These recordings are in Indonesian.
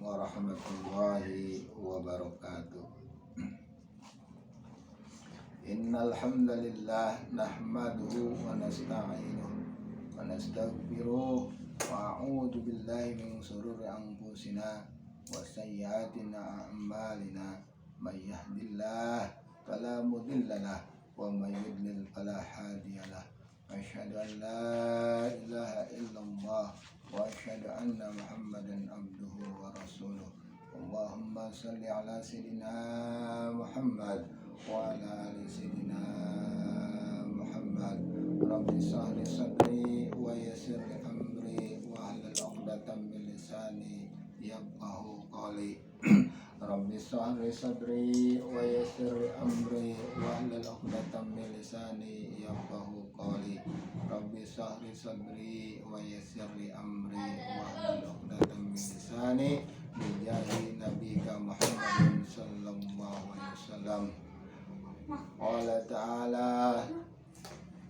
warahmatullahi wabarakatuh. Innal hamdalillah nahmaduhu wa nasta'inuhu wa nastaghfiruh wa a'udzu billahi min shururi anfusina wa sayyiati a'malina. May yahdihillahu fala mudilla lahu wa may yudlil fala hadiya lahu. Asyhadu an la ilaha illallah wa asyhadu anna Muhammadan abduhu wa rasuluh. Allahumma shalli ala sayyidina Muhammad wa ala ali sayyidina Muhammad. Rabbi shrah li sadri wa yassir li amri wa hlul 'uqdatam min lisani yafqahu qawli. Rabbi shrah li sadri wa yassir li amri wa hlul 'uqdatam min lisani yafqahu qawli. Rabbi shrah li sadri wa yassir li amri wa hlul 'uqdatam min lisani bijahi nabiyika Muhammadin sallallahu alaihi wasallam. Qala ta'ala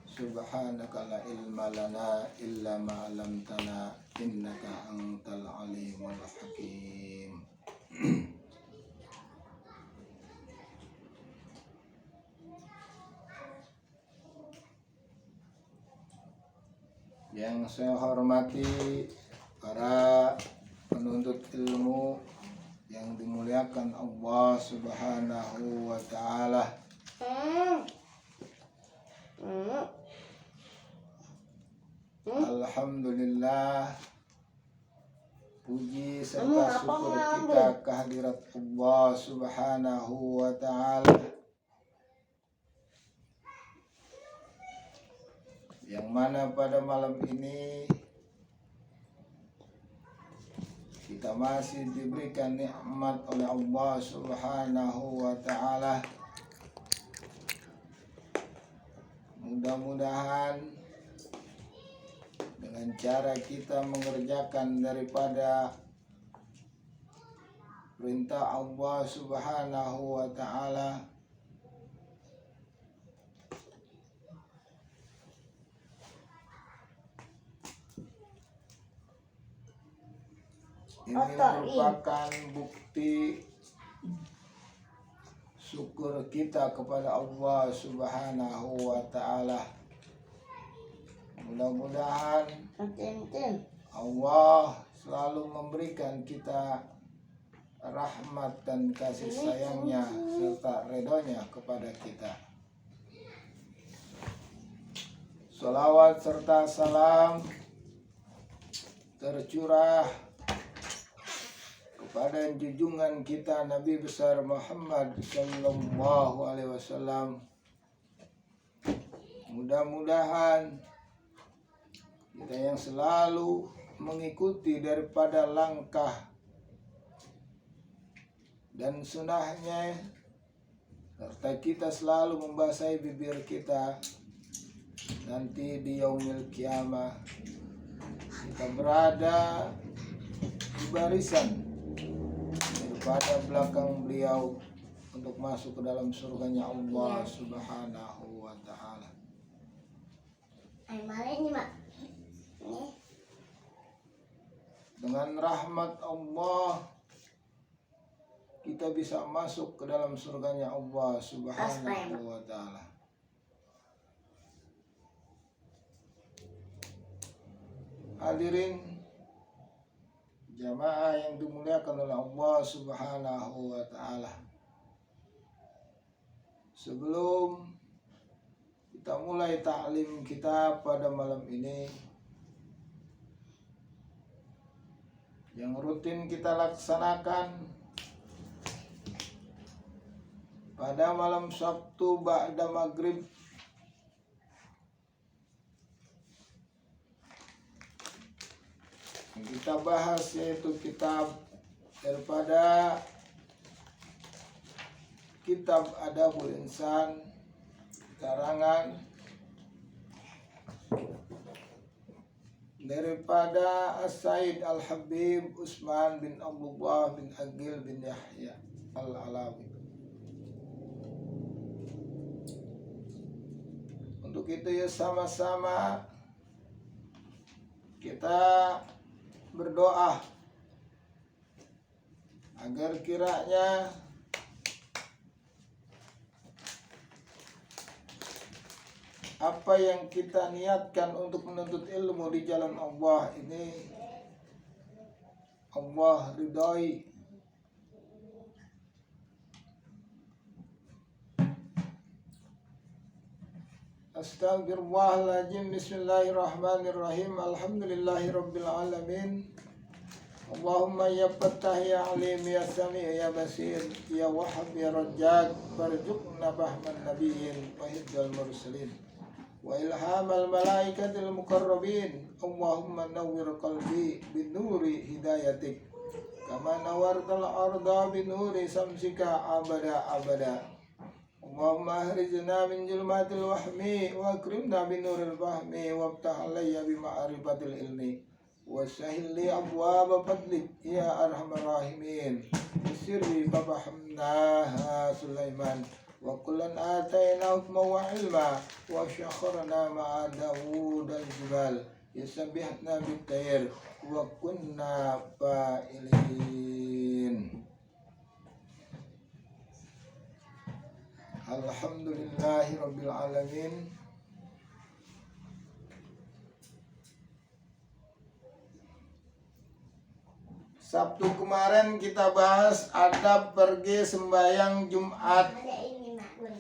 subhanaka la ilma lana illa ma 'allamtana innaka antal alimul hakim. Yang saya hormati para penuntut ilmu yang dimuliakan Allah Subhanahu wa ta'ala. Alhamdulillah, puji serta syukur kita kehadirat Allah Subhanahu wa ta'ala, yang mana pada malam ini kita masih diberikan nikmat oleh Allah Subhanahu wa ta'ala. Mudah-mudahan dengan cara kita mengerjakan daripada perintah Allah Subhanahu wa ta'ala, ini merupakan bukti syukur kita kepada Allah Subhanahu wa ta'ala. Mudah-mudahan Allah selalu memberikan kita rahmat dan kasih sayangnya serta ridhonya kepada kita. Salawat serta salam tercurah kepada junjungan kita Nabi besar Muhammad sallallahu alaihi wasallam. Mudah-mudahan kita yang selalu mengikuti daripada langkah dan sunahnya, serta kita selalu membasahi bibir kita nanti di yaumil kiamah, kita berada di barisan pada belakang beliau untuk masuk ke dalam surganya Allah Subhanahu wa ta'ala. Dengan rahmat Allah kita bisa masuk ke dalam surganya Allah Subhanahu wa ta'ala. Hadirin jamaah yang dimuliakan oleh Allah Subhanahu wa ta'ala, sebelum kita mulai ta'lim kita pada malam ini yang rutin kita laksanakan pada malam Sabtu ba'da maghrib, kita bahas yaitu kitab daripada kitab Adabul Insan karangan daripada As-Said Al-Habib Utsman bin Abdullah bin Aqil bin Yahya Al-Alawi. Untuk itu ya sama-sama kita berdoa agar kiranya apa yang kita niatkan untuk menuntut ilmu di jalan Allah ini Allah ridhoi. Astagfirullahaladzim. Bismillahirrahmanirrahim. Alhamdulillahirabbil alamin. Allahumma ya Fattah ya Alim ya Sami' ya Basir ya Wahhab ya Razzaq warzuqna fahman nabiyyin wa hifdzal mursalin wa ilhamal malaikatil muqarrabin. Allahumma nawwir qalbi binuri hidayatik kama nawartal arda binuri samsika abada abada. Allahumma ahrijna min zulmatil wahmi wa akrimna binuril fahmi waftah alayya bima'rifatil ilmi wa sahhil li abwaaba fadlik ya arhamar rahimin. Bisirri fafahamnaha Sulaiman wa kullan atayna hukma wa ilma wa syakharna ma'a Dawud al-jibal yusabbihatna bit-tayr wa kunna fa'ilin. Alhamdulillahi rabbil alamin. Sabtu kemarin kita bahas adab pergi sembahyang Jumat.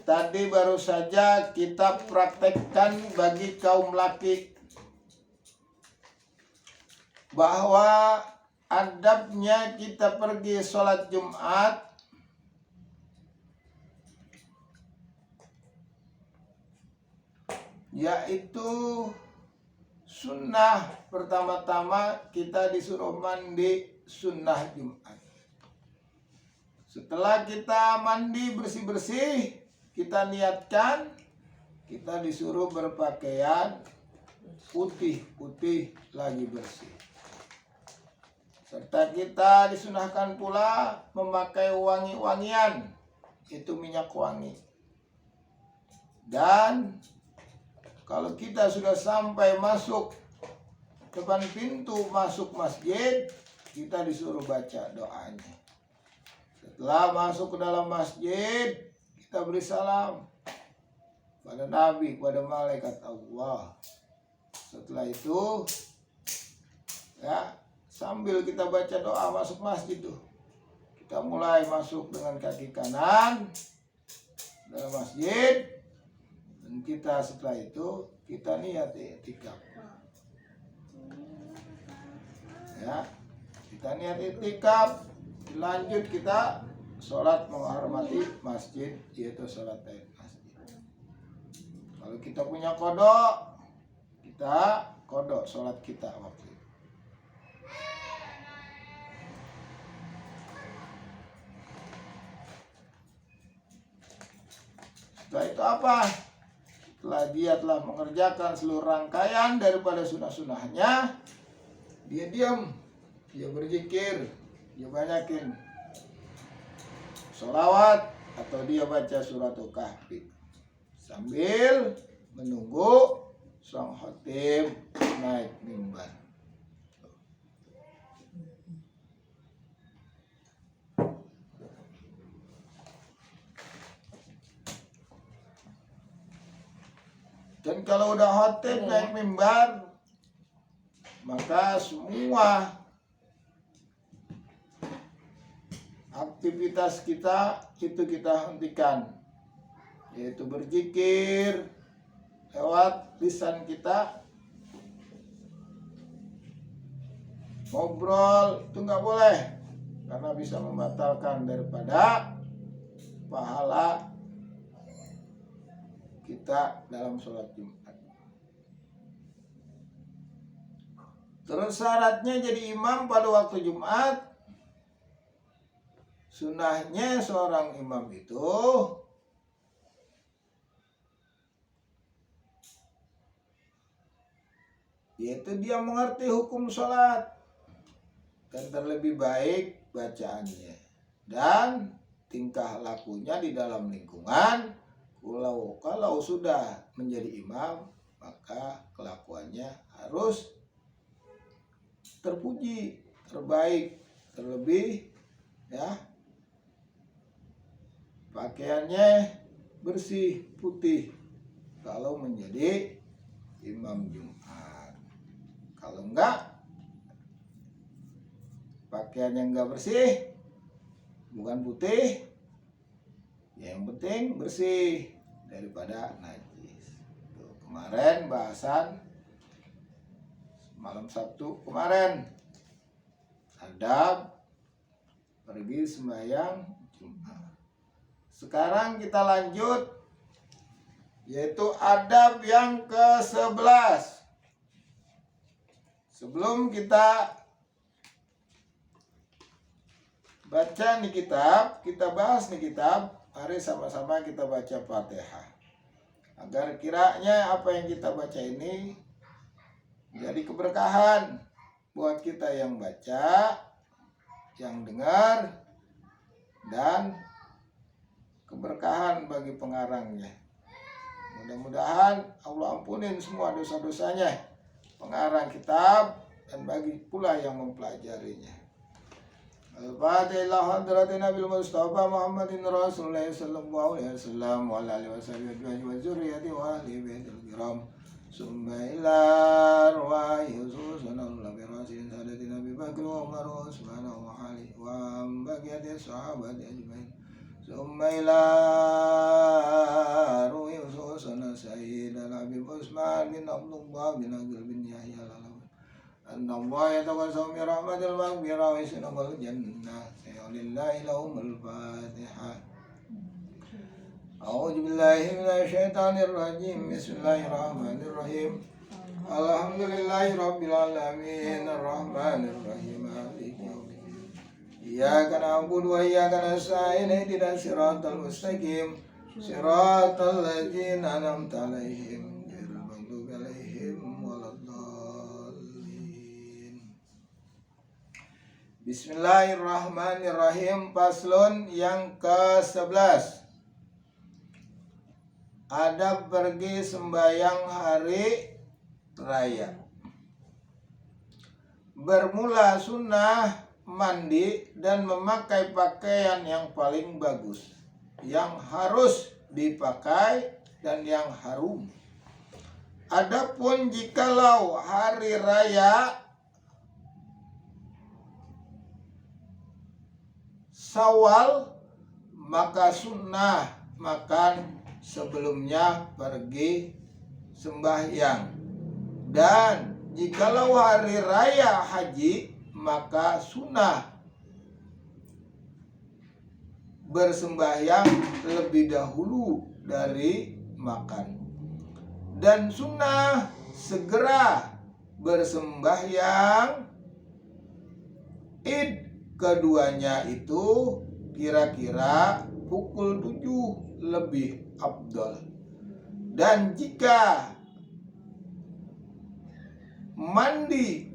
Tadi baru saja kita praktekkan bagi kaum laki bahwa adabnya kita pergi sholat Jumat yaitu sunnah. Pertama-tama kita disuruh mandi sunnah Jumat. Setelah kita mandi bersih-bersih, kita niatkan, kita disuruh berpakaian putih-putih lagi bersih. Serta kita disunahkan pula memakai wangi-wangian, itu minyak wangi. Dan kalau kita sudah sampai masuk depan pintu masuk masjid, kita disuruh baca doanya. Setelah masuk ke dalam masjid, kita beri salam pada Nabi, pada malaikat Allah. Setelah itu, ya, sambil kita baca doa masuk masjid tuh, kita mulai masuk dengan kaki kanan dalam masjid. Dan kita setelah itu kita niat i'tikaf. Ya, kita niat i'tikaf. Lanjut kita sholat menghormati masjid, yaitu sholat tahiyat masjid. Kalau kita punya kodok, kita kodok sholat kita waktu itu. Setelah itu apa? Setelah dia telah mengerjakan seluruh rangkaian daripada sunnah-sunnahnya, dia diam, dia berzikir, dia banyakin sholawat atau dia baca suratul kahfi sambil menunggu sang khatib naik mimbar. Dan kalau udah khatib naik mimbar, maka semua aktivitas kita itu kita hentikan, yaitu berzikir lewat lisan kita. Ngobrol itu nggak boleh, karena bisa membatalkan daripada pahala kita dalam sholat Jumat. Terus syaratnya jadi imam pada waktu Jumat, sunnahnya seorang imam itu yaitu dia mengerti hukum sholat dan terlebih baik bacaannya dan tingkah lakunya di dalam lingkungan. Kalau sudah menjadi imam, maka kelakuannya harus terpuji, terbaik, terlebih ya, pakaiannya bersih putih kalau menjadi imam Jumat. Kalau enggak, pakaian yang enggak bersih, bukan putih, ya yang penting bersih daripada najis. Tuh, kemarin bahasan malam Sabtu kemarin, adab pergi sembahyang Jumat. Sekarang kita lanjut, yaitu adab yang ke-11. Sebelum kita baca nih kitab, kita bahas nih kitab, mari sama-sama kita baca Fatihah. Agar kiranya apa yang kita baca ini jadi keberkahan buat kita yang baca, yang dengar, dan keberkahan bagi pengarangnya. Mudah-mudahan Allah ampunin semua dosa-dosanya pengarang kitab dan bagi pula yang mempelajarinya. Al-Fatihah hadratin Nabil Mustafa Muhammadin Rasulullah sallallahu alaihi wasallam wa ala alihi wasallam wa zurriyyati wa ahli baitil kiram. Summa ila arwahi khususan Nabi Rasul Sayyidina Nabi Bakr wa Umar wa Utsman wa Ali wa baqiyati sahabat ajmain. Summa ila arwahi khususan Sayyidina Nabi Utsman bin Abdullah bin Aqil bin Yahya Anna Allah yatawassaw bi rahmatil maghfirah wa yasnabul jannah. Lillahi lahumul Fatihah. A'udzu billahi minasyaitonir rajim. Bismillahirrahmanirrahim. Alhamdulillahi rabbil alamin arrahmanir rahim maliki yaumiddin. Iyyaka na'budu wa iyyaka nasta'in ihdinas siratal mustaqim. Siratal ladzina an'amta 'alaihim ghairil maghdubi 'alaihim waladdallin. Bismillahirrahmanirrahim. Paslon yang ke-11. Adab pergi sembahyang hari raya. Bermula sunnah mandi dan memakai pakaian yang paling bagus, yang harus dipakai dan yang harum. Adapun jikalau hari raya Syawal, maka sunnah makan sebelumnya pergi sembahyang. Dan jikalau hari raya haji, maka sunnah bersembahyang lebih dahulu dari makan. Dan sunnah segera bersembahyang Id. Keduanya itu kira-kira pukul 7 lebih afdal. Dan jika mandi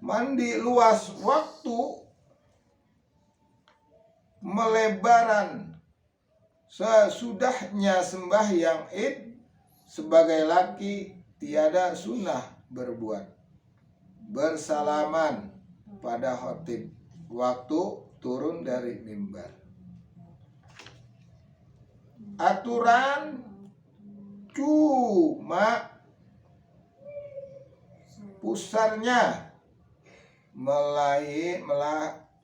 mandi luas waktu melebaran sesudahnya sembahyang Id, sebagai laki tiada sunnah berbuat bersalaman pada khotib waktu turun dari mimbar. Aturan cuma pusarnya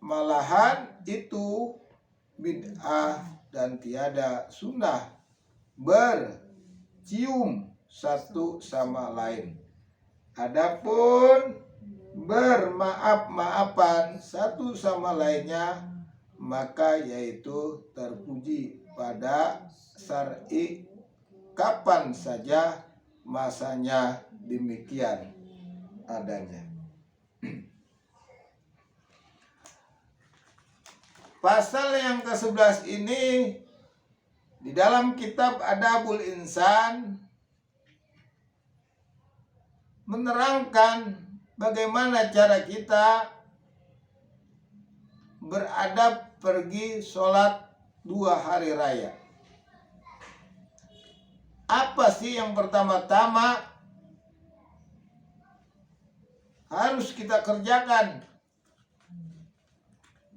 malahan itu bid'ah dan tiada sunnah bercium satu sama lain. Adapun bermaaf-maafan satu sama lainnya, maka yaitu terpuji pada syar'i kapan saja masanya demikian adanya. Pasal yang ke-11 ini di dalam kitab Adabul Insan menerangkan bagaimana cara kita beradab pergi sholat 2 hari raya. Apa sih yang pertama-tama harus kita kerjakan?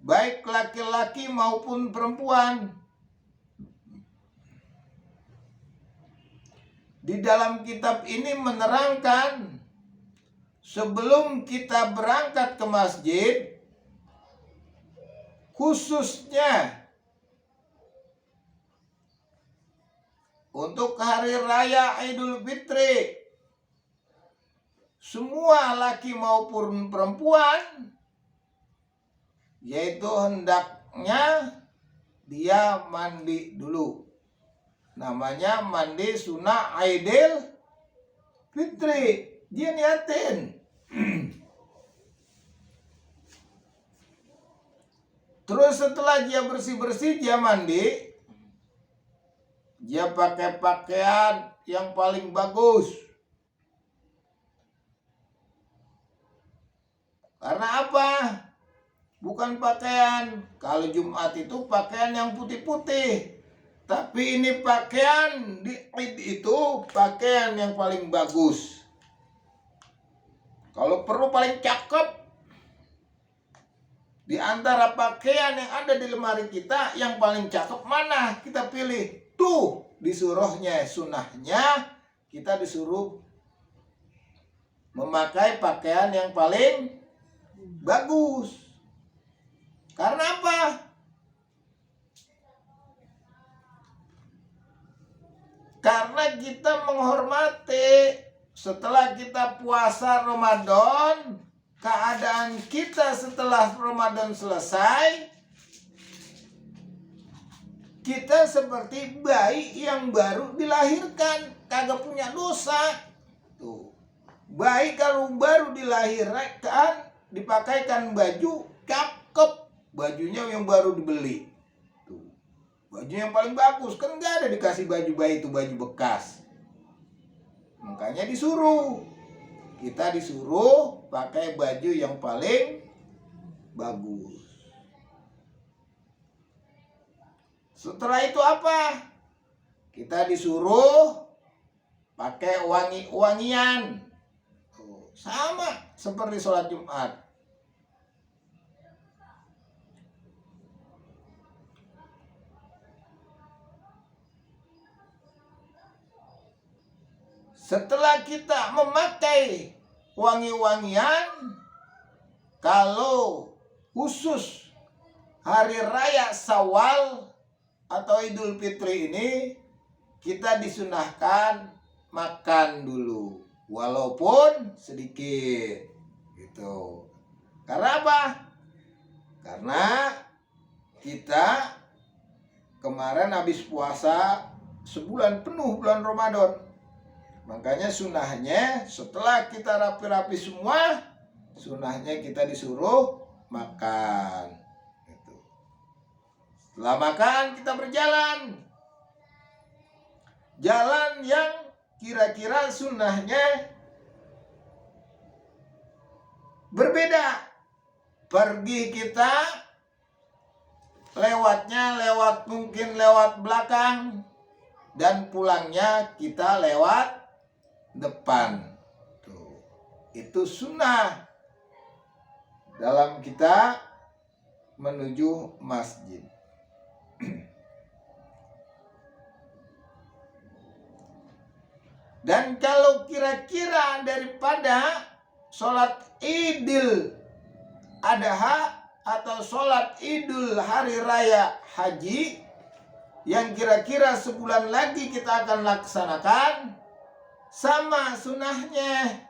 Baik laki-laki maupun perempuan. Di dalam kitab ini menerangkan, sebelum kita berangkat ke masjid, khususnya untuk hari raya Idul Fitri, semua laki maupun perempuan, yaitu hendaknya dia mandi dulu. Namanya mandi sunnah Idul Fitri. Dia niatin. Terus setelah dia bersih-bersih, dia mandi, dia pakai pakaian yang paling bagus. Karena apa? Bukan pakaian. Kalau Jumat itu pakaian yang putih-putih. Tapi ini pakaian di Id itu pakaian yang paling bagus. Kalau perlu paling cakep. Di antara pakaian yang ada di lemari kita, yang paling cakep mana? Kita pilih. Tuh disuruhnya, sunnahnya kita disuruh memakai pakaian yang paling bagus. Karena apa? Karena kita menghormati setelah kita puasa Ramadan, keadaan kita setelah Ramadan selesai, kita seperti bayi yang baru dilahirkan, kagak punya dosa. Tuh. Bayi kalau baru dilahirkan, dipakaikan baju cakep, bajunya yang baru dibeli. Tuh. Baju yang paling bagus, kan nggak ada dikasih baju bayi itu baju bekas. Makanya kita disuruh pakai baju yang paling bagus. Setelah itu apa? Kita disuruh pakai wangi-wangian. Sama seperti sholat Jumat. Setelah kita memakai wangi-wangian, kalau khusus hari raya Syawal atau Idul Fitri ini, kita disunahkan makan dulu, walaupun sedikit, gitu. Karena apa? Karena kita kemarin habis puasa sebulan penuh, bulan Ramadan. Makanya sunahnya setelah kita rapi-rapi semua, sunahnya kita disuruh makan. Gitu. Setelah makan kita berjalan. Jalan yang kira-kira sunahnya berbeda. Pergi kita mungkin lewat belakang, dan pulangnya kita lewat depan. Tuh. Itu sunnah dalam kita menuju masjid. Dan kalau kira-kira daripada sholat Idul Adha atau sholat Idul Hari Raya Haji yang kira-kira sebulan lagi kita akan laksanakan, sama sunahnya.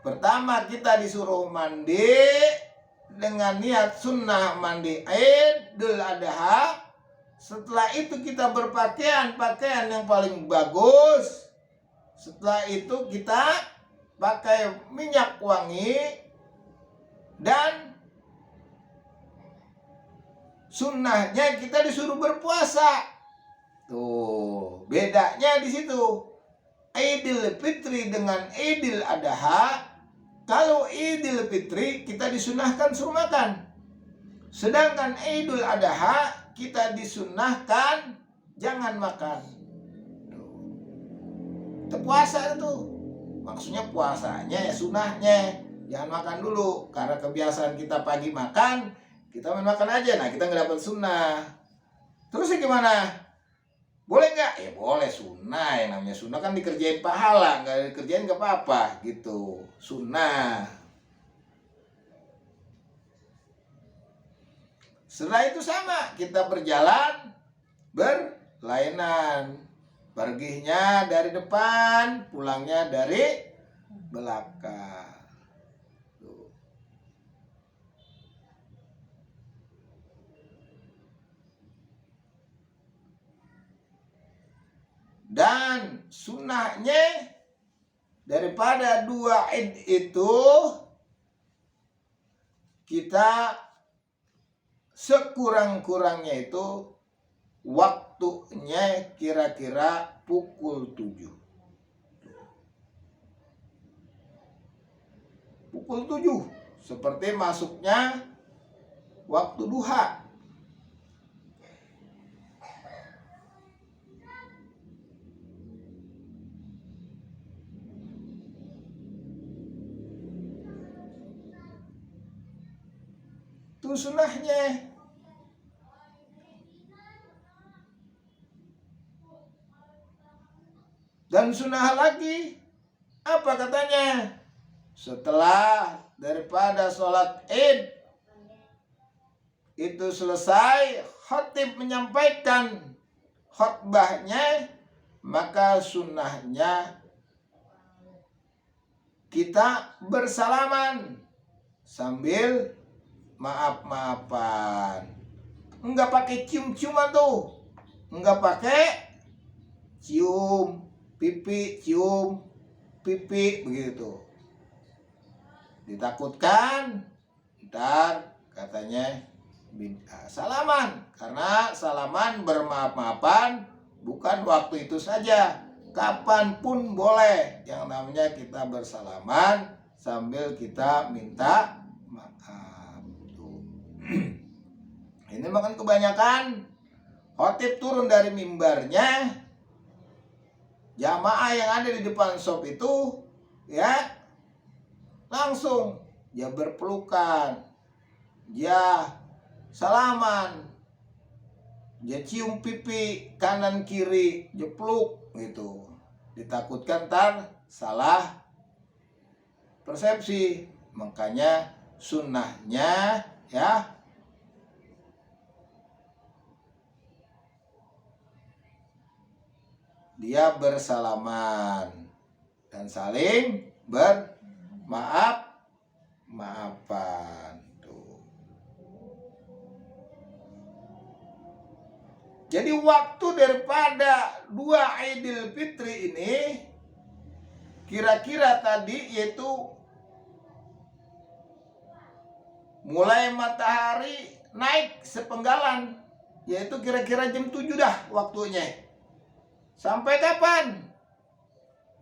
Pertama kita disuruh mandi dengan niat sunnah mandi Idul Adha. Setelah itu kita berpakaian yang paling bagus. Setelah itu kita pakai minyak wangi, dan sunnahnya kita disuruh berpuasa. Tuh, bedanya di situ. Idul Fitri dengan Idul Adha. Kalau Idul Fitri kita disunahkan suruh makan. Sedangkan Idul Adha kita disunnahkan jangan makan. Itu puasa itu. Maksudnya puasanya ya sunnahnya. Jangan makan dulu. Karena kebiasaan kita pagi makan, kita makan aja. Nah kita nggak dapat sunnah. Terus gimana? Boleh nggak? Ya boleh, sunnah. Yang namanya sunnah kan dikerjain pahala. Nggak dikerjain nggak apa-apa gitu. Sunnah. Setelah itu sama, kita berjalan berlainan. Perginya dari depan, pulangnya dari belakang. Dan sunnahnya daripada dua id itu, kita sekurang-kurangnya itu waktunya kira-kira pukul 7. Pukul 7 seperti masuknya waktu duha. Itu sunnahnya. Dan sunnah lagi, apa katanya? Setelah daripada sholat id itu selesai, khatib menyampaikan khutbahnya, maka sunnahnya kita bersalaman sambil maaf-maafan. Enggak pakai cium-ciuman tuh. Enggak pakai cium pipi begitu. Ditakutkan ntar katanya bid'ah. Salaman, karena salaman bermaaf-maafan bukan waktu itu saja, kapanpun boleh. Yang namanya kita bersalaman sambil kita minta maaf. Tuh. Ini makan kebanyakan khotib turun dari mimbarnya, jamaah yang ada di depan shop itu ya langsung ya berpelukan, ya salaman, ya cium pipi kanan kiri, jepluk gitu. Ditakutkan ntar salah persepsi. Makanya sunnahnya ya dia bersalaman dan saling bermaaf-maafan. Tuh. Jadi waktu daripada dua Idul Fitri ini kira-kira tadi yaitu mulai matahari naik sepenggalan, yaitu kira-kira jam 7 dah waktunya. Sampai kapan?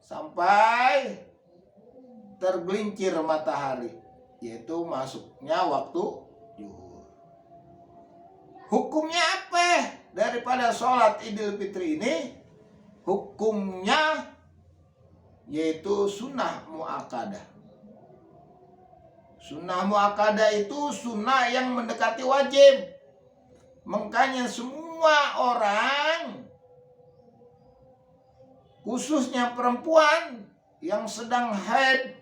Sampai tergelincir matahari, yaitu masuknya waktu zuhur. Hukumnya apa daripada sholat Idul Fitri ini? Hukumnya yaitu sunnah muakkadah. Sunnah muakkadah itu sunnah yang mendekati wajib. Makanya semua orang, khususnya perempuan yang sedang haid,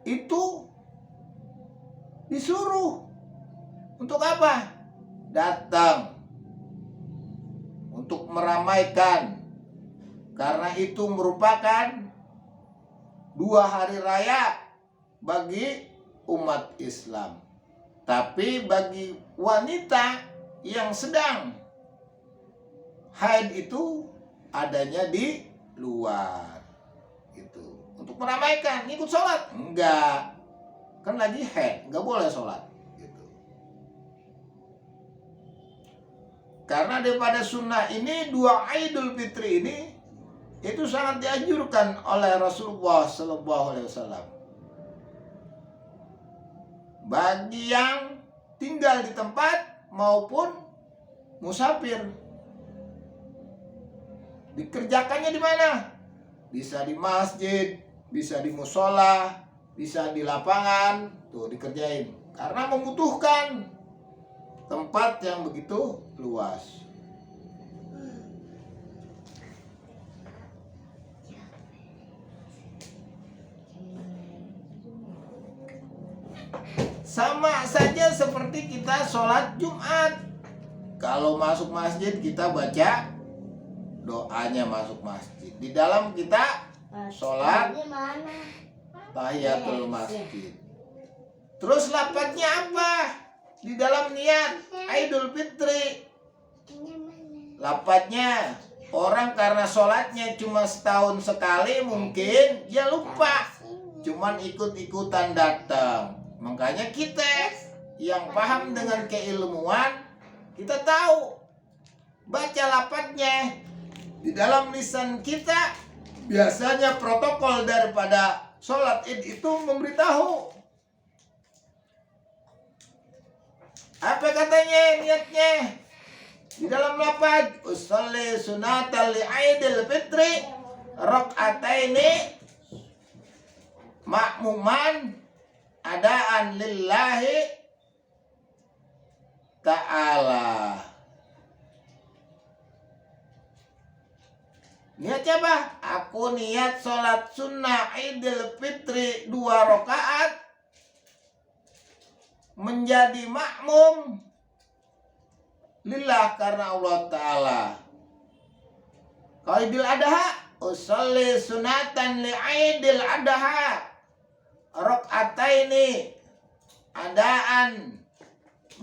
itu disuruh untuk apa? Datang untuk meramaikan, karena itu merupakan 2 hari raya bagi umat Islam. Tapi bagi wanita yang sedang haid itu adanya di luar gitu, untuk meramaikan. Ikut sholat enggak, kan lagi haid, enggak boleh sholat gitu. Karena daripada sunnah ini, 2 Idul Fitri ini itu sangat dianjurkan oleh Rasulullah SAW. bagi yang tinggal di tempat maupun musafir. Dikerjakannya di mana? Bisa di masjid, bisa di musola, bisa di lapangan, tuh dikerjain. Karena membutuhkan tempat yang begitu luas. Sama saja seperti kita sholat Jumat. Kalau masuk masjid kita baca doanya masuk masjid. Di dalam kita sholat tahiyatul masjid. Terus lafadznya apa? Di dalam niat Idul Fitri. Lafadznya orang karena sholatnya cuma setahun sekali mungkin dia lupa. Cuman ikut-ikutan datang. Makanya kita yang paham dengan keilmuan, kita tahu baca lafadznya. Di dalam lisan kita biasanya protokol daripada sholat id itu memberitahu. Apa katanya niatnya? Di dalam lafadz usolli sunatal li'idil fitri rak'ataini ma'muman adaan lillahi ta'ala. Niatnya apa? Aku niat sholat sunnah Idul Fitri 2 rakaat menjadi makmum lillah karena Allah Ta'ala. Kalau Idul Adha, usolli sunatan li Idul Adha rak'ataini adaan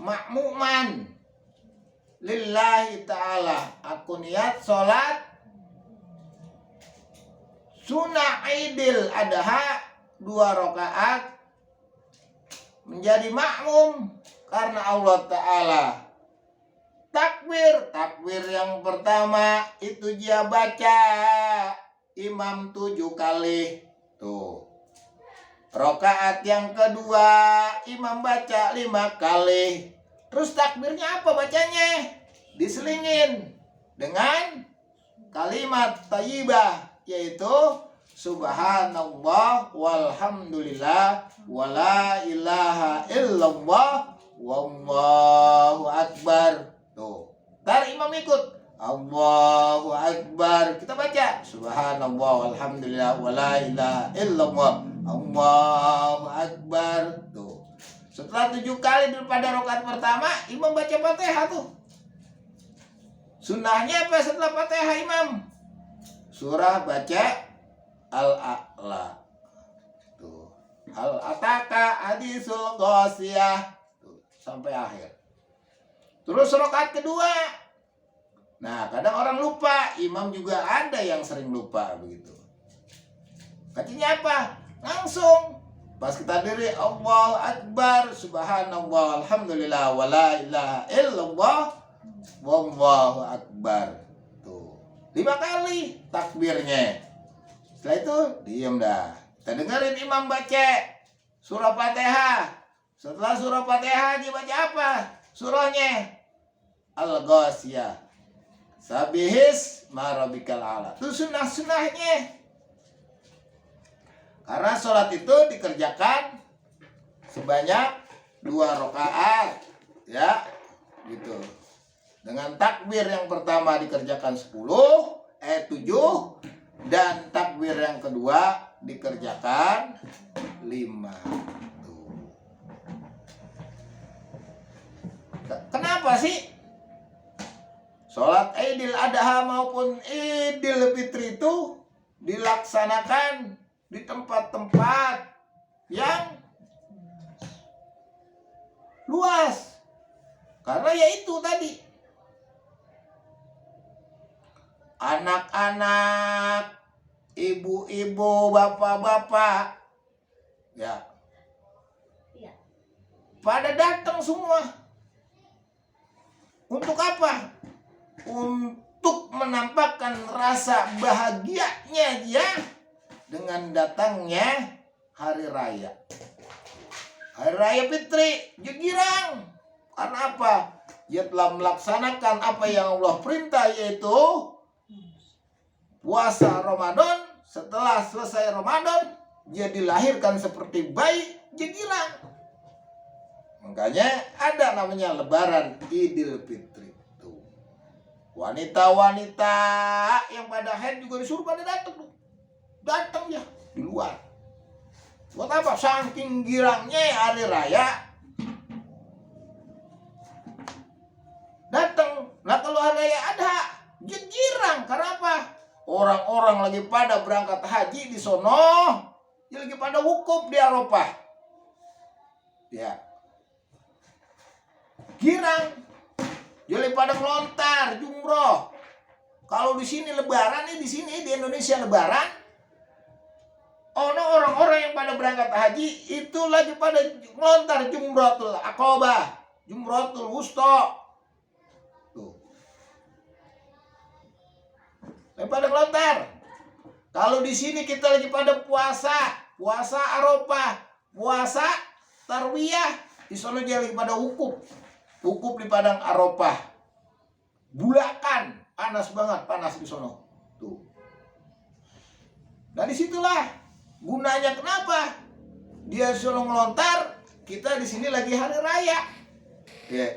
makmuman lillahi ta'ala. Aku niat sholat sunnah Idul Adha 2 rakaat menjadi makmum karena Allah Ta'ala. Takbir yang pertama itu dia baca imam 7 kali. Tuh. Rakaat yang kedua imam baca 5 kali. Terus takbirnya apa bacanya? Diselingin dengan kalimat thayyibah, yaitu subhanallah walhamdulillah wala ilaha illallah wallahu akbar. Tuh. Ntar imam ikut Allahu akbar. Kita baca subhanallah walhamdulillah wala ilaha illallah Allahu akbar. Tuh. Setelah 7 kali daripada rakaat pertama, imam baca Fatihah tuh. Sunnahnya apa setelah Fatihah imam? Surah baca Al-A'la. Tuh. Hal ataka hadisul ghasyiyah. Tuh, sampai akhir. Terus rakaat kedua. Nah, kadang orang lupa, imam juga ada yang sering lupa begitu. Katanya apa? Langsung pas kita diri Allahu akbar, subhanallah, alhamdulillah, wala ilaha illallah, wallahu akbar. Tuh. 5 kali takbirnya. Setelah itu diam dah. Kita dengerin imam baca surah Fatihah. Setelah surah Fatihah dibaca apa? Surahnya Al-Ghasyiyah. Sabihis marabikal ala. Itu sunnah-sunnahnya. Karena sholat itu dikerjakan sebanyak 2 rakaat, ya, gitu. Dengan takbir yang pertama dikerjakan 7 dan takbir yang kedua dikerjakan 5. Tuh. Kenapa sih sholat Idul Adha maupun Idul Fitri itu dilaksanakan di tempat-tempat yang luas? Karena yaitu tadi, anak-anak, ibu-ibu, bapak-bapak, ya, pada datang semua. Untuk apa? Untuk menampakkan rasa bahagianya dia dengan datangnya hari raya. Hari Raya Fitri, dia girang. Karena apa? Dia telah melaksanakan apa yang Allah perintah, yaitu puasa Ramadan. Setelah selesai Ramadan, dia dilahirkan seperti bayi, dia girang. Makanya ada namanya Lebaran Idul Fitri. Tuh. Wanita-wanita yang pada haid juga disuruh pada datang tuh. Datang ya di luar. Buat apa? Saking girangnya hari raya datang. Nah kalau hari raya ada, dia girang. Karena apa? Orang-orang lagi pada berangkat haji di sono, dia lagi pada wukuf di Arafah. Ya. Girang. Dia lagi pada melontar jumroh. Kalau di sini lebaran nih, di sini di Indonesia lebaran, orang-orang yang pada berangkat haji itu lagi pada melontar jumratul aqabah, jumratul wusta. Tuh. Lagi pada melontar. Kalau di sini kita lagi pada puasa Arafah, puasa tarwiyah, di sana dia lagi pada wukuf di padang Arafah. Bulakan, panas banget, panas di sana. Tuh. Nah disitulah gunanya kenapa dia suruh melontar, kita di sini lagi hari raya. Ya.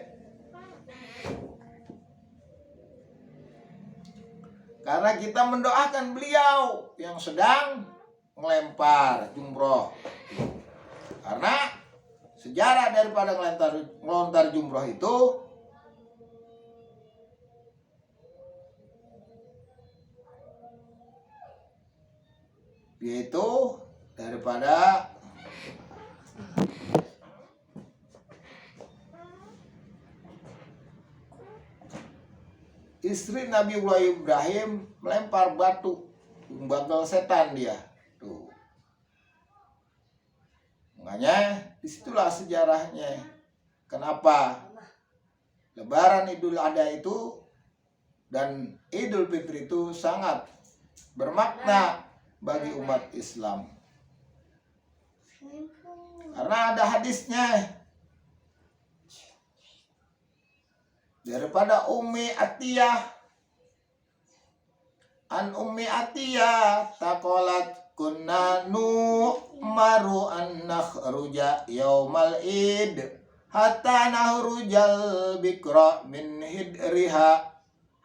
Karena kita mendoakan beliau yang sedang melempar jumroh. Karena sejarah daripada melontar jumroh itu, yaitu daripada istri Nabiullah Ibrahim melempar batu, bakal setan dia. Tuh. Makanya disitulah sejarahnya. Kenapa Lebaran Idul Adha itu dan Idul Fitri itu sangat bermakna bagi umat Islam. Karena ada hadisnya daripada Ummi Atiyah, an Ummi Atiyah taqalat kunna nu'maru an nakhruja yaumal id hatta nahrujal bikra min hidriha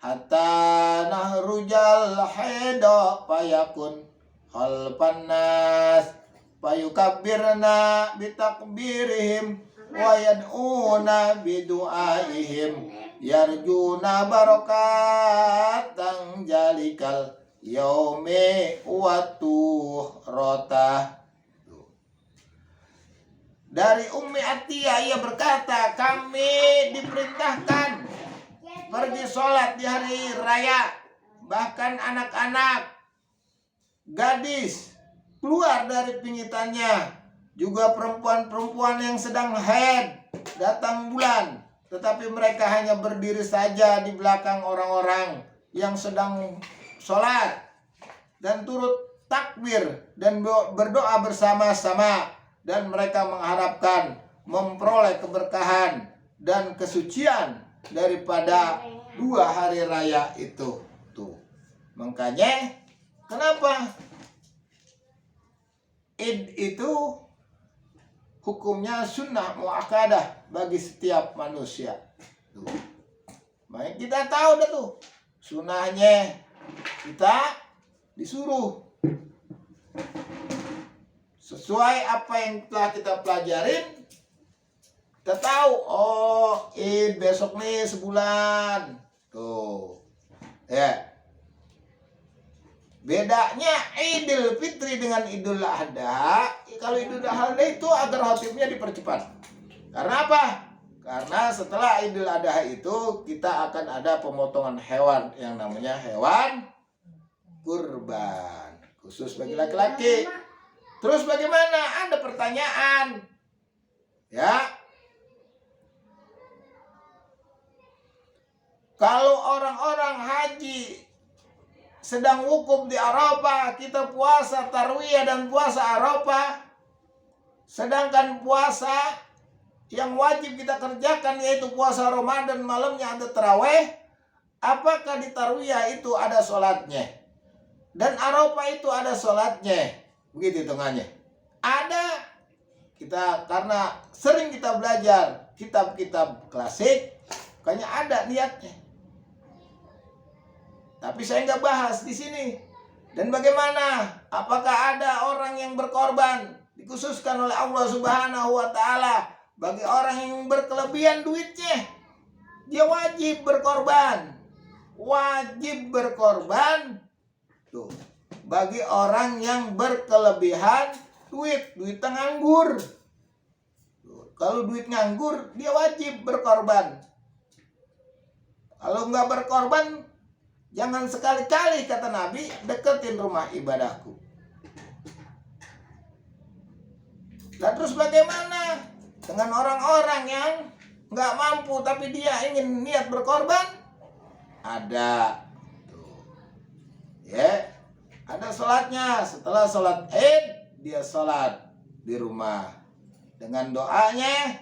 hatta nahrujal haida fayakun khalfan nas fayukabbirna bitakbirihim wa yad'una bidu'aihim yarjuna barakatan jalikal yaumi wa tuhrata. Dari Ummi Atiyah ia berkata, kami diperintahkan pergi sholat di hari raya, bahkan anak-anak, gadis keluar dari pingitannya, juga perempuan-perempuan yang sedang haid, datang bulan, tetapi mereka hanya berdiri saja di belakang orang-orang yang sedang sholat dan turut takbir dan berdoa bersama-sama, dan mereka mengharapkan memperoleh keberkahan dan kesucian daripada 2 hari raya itu. Tuh. Makanya kenapa Id itu hukumnya sunnah muakkadah bagi setiap manusia. Tuh. Makanya kita tahu dah tuh sunnahnya, kita disuruh sesuai apa yang telah kita pelajarin. Kita tahu, oh Id besok nih sebulan. Tuh. Ya. Bedanya Idul Fitri dengan Idul Adha, kalau Idul Adha itu agar khotibnya dipercepat. Karena apa? Karena setelah Idul Adha itu kita akan ada pemotongan hewan yang namanya hewan kurban, khusus bagi laki-laki. Terus bagaimana? Ada pertanyaan. Ya. Kalau orang-orang haji sedang wukuf di Arafah, kita puasa tarwiyah dan puasa Arafah, Sedangkan puasa yang wajib kita kerjakan yaitu puasa Ramadan, malamnya ada tarawih. Apakah di Tarwiyah itu ada sholatnya? Dan Arafah itu ada sholatnya? Begitu hitungannya. Ada. Kita karena sering kita belajar kitab-kitab klasik, makanya ada niatnya. Tapi saya nggak bahas di sini. Dan bagaimana? Apakah ada orang yang berkorban? Dikhususkan oleh Allah Subhanahu wa Ta'ala bagi orang yang berkelebihan duitnya, dia wajib berkorban. Wajib berkorban tuh bagi orang yang berkelebihan duit nganggur. Kalau duit nganggur, dia wajib berkorban. Kalau nggak berkorban, jangan sekali-kali, kata Nabi, deketin rumah ibadahku. Dan terus bagaimana dengan orang-orang yang nggak mampu tapi dia ingin niat berkorban? Ada tuh. Ya, ada sholatnya. Setelah sholat Id, dia sholat di rumah dengan doanya,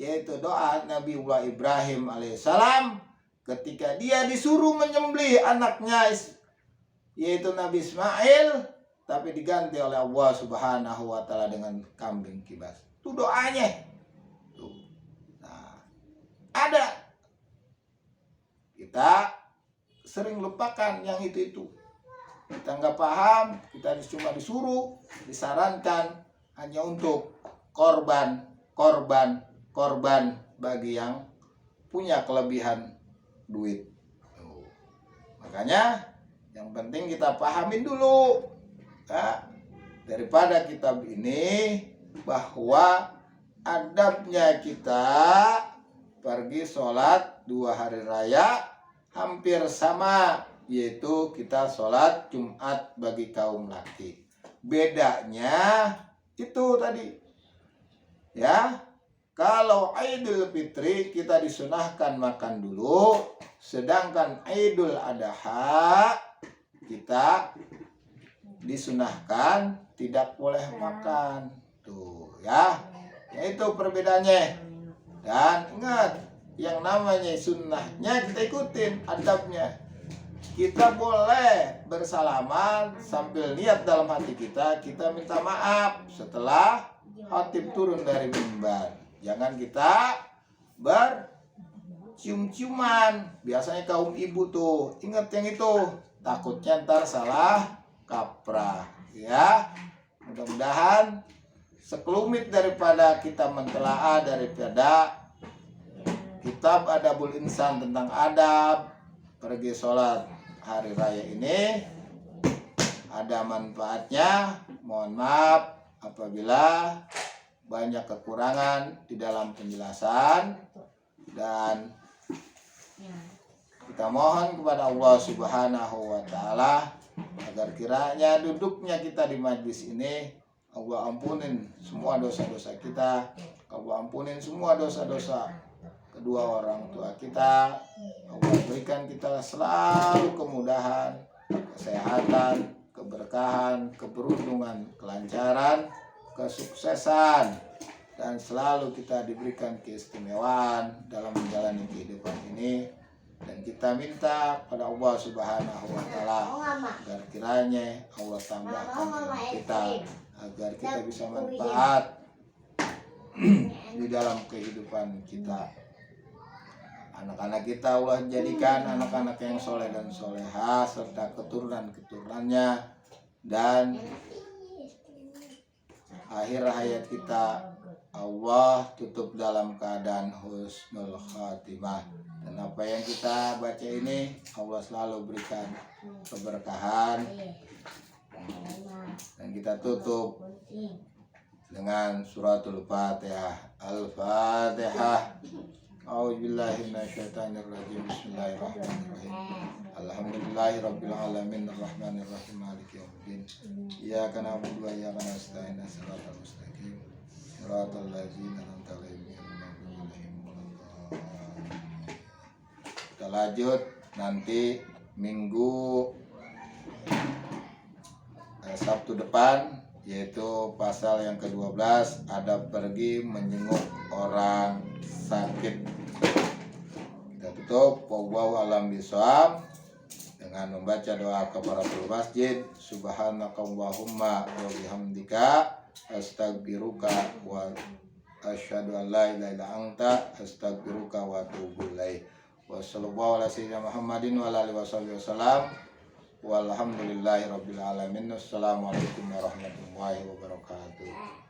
yaitu doa Nabiullah Ibrahim alaihissalam ketika dia disuruh menyembelih anaknya yaitu Nabi Ismail, tapi diganti oleh Allah Subhanahu wa Ta'ala dengan kambing kibas. Itu doanya. Tuh. Nah, ada. Kita sering lupakan yang itu. Kita nggak paham, kita cuma disuruh, disarankan hanya untuk korban bagi yang punya kelebihan duit. Tuh. Makanya yang penting kita pahamin dulu ya, daripada kitab ini, bahwa adabnya kita pergi sholat 2 hari raya hampir sama, yaitu kita sholat Jumat bagi kaum laki. Bedanya itu tadi ya, kalau Idul Fitri kita disunahkan makan dulu, sedangkan Idul Adha kita disunahkan tidak boleh makan. Tuh ya, itu perbedaannya. Dan ingat, yang namanya sunnahnya kita ikutin adabnya. Kita boleh bersalaman sambil niat dalam hati kita minta maaf setelah khatib turun dari mimbar. Jangan kita bercium-ciuman. Biasanya kaum ibu tuh, ingat yang itu, takutnya ntar salah kaprah ya. Mudah-mudahan sekelumit daripada kita mentelaah daripada kitab Adabul Insan tentang adab pergi sholat hari raya ini ada manfaatnya. Mohon maaf apabila banyak kekurangan di dalam penjelasan, dan kita mohon kepada Allah Subhanahu wa Ta'ala agar kiranya duduknya kita di majlis ini Allah ampunin semua dosa-dosa kita, Allah ampunin semua dosa-dosa kedua orang tua kita, Allah berikan kita selalu kemudahan, kesehatan, keberkahan, keberuntungan, kelancaran, kesuksesan, dan selalu kita diberikan keistimewaan dalam menjalani kehidupan ini. Dan kita minta pada Allah Subhanahu wa Ta'ala agar kiranya Allah tambahkan kita, agar kita bisa manfaat di dalam kehidupan kita. Anak-anak kita Allah jadikan anak-anak yang soleh dan soleha, serta keturunan-keturunannya, dan akhir hayat kita Allah tutup dalam keadaan husnul khatimah. Dan apa yang kita baca ini Allah selalu berikan keberkahan. Dan kita tutup dengan suratul Fatihah. Al-Fatihah. A'udzubillahi minasyaitonirrajim. Bismillahirrahmanirrahim. Alhamdulillahirabbil alamin arrahmanir rahim maliki yaumiddin. Iyyaka na'budu wa iyyaka nasta'in. Shiratal mustaqim. Shiratal ladzina an'amta 'alaihim ghairil maghdubi 'alaihim. Kita lanjut nanti Minggu Sabtu depan yaitu pasal yang ke-12, adab pergi menjenguk orang sakit. Kita tutup, wallahu a'lam bishawab, dengan membaca doa kafaratul masjid. Subhanakallahumma wa bihamdika astaghfiruka wa asyhadu an la ilaha illa anta astaghfiruka wa atubu ilaik. Wassallallahu ala sayyidina Muhammadin wa ala alihi wasallam. Walhamdulillahi rabbil alamin. Assalamualaikum warahmatullahi wabarakatuh.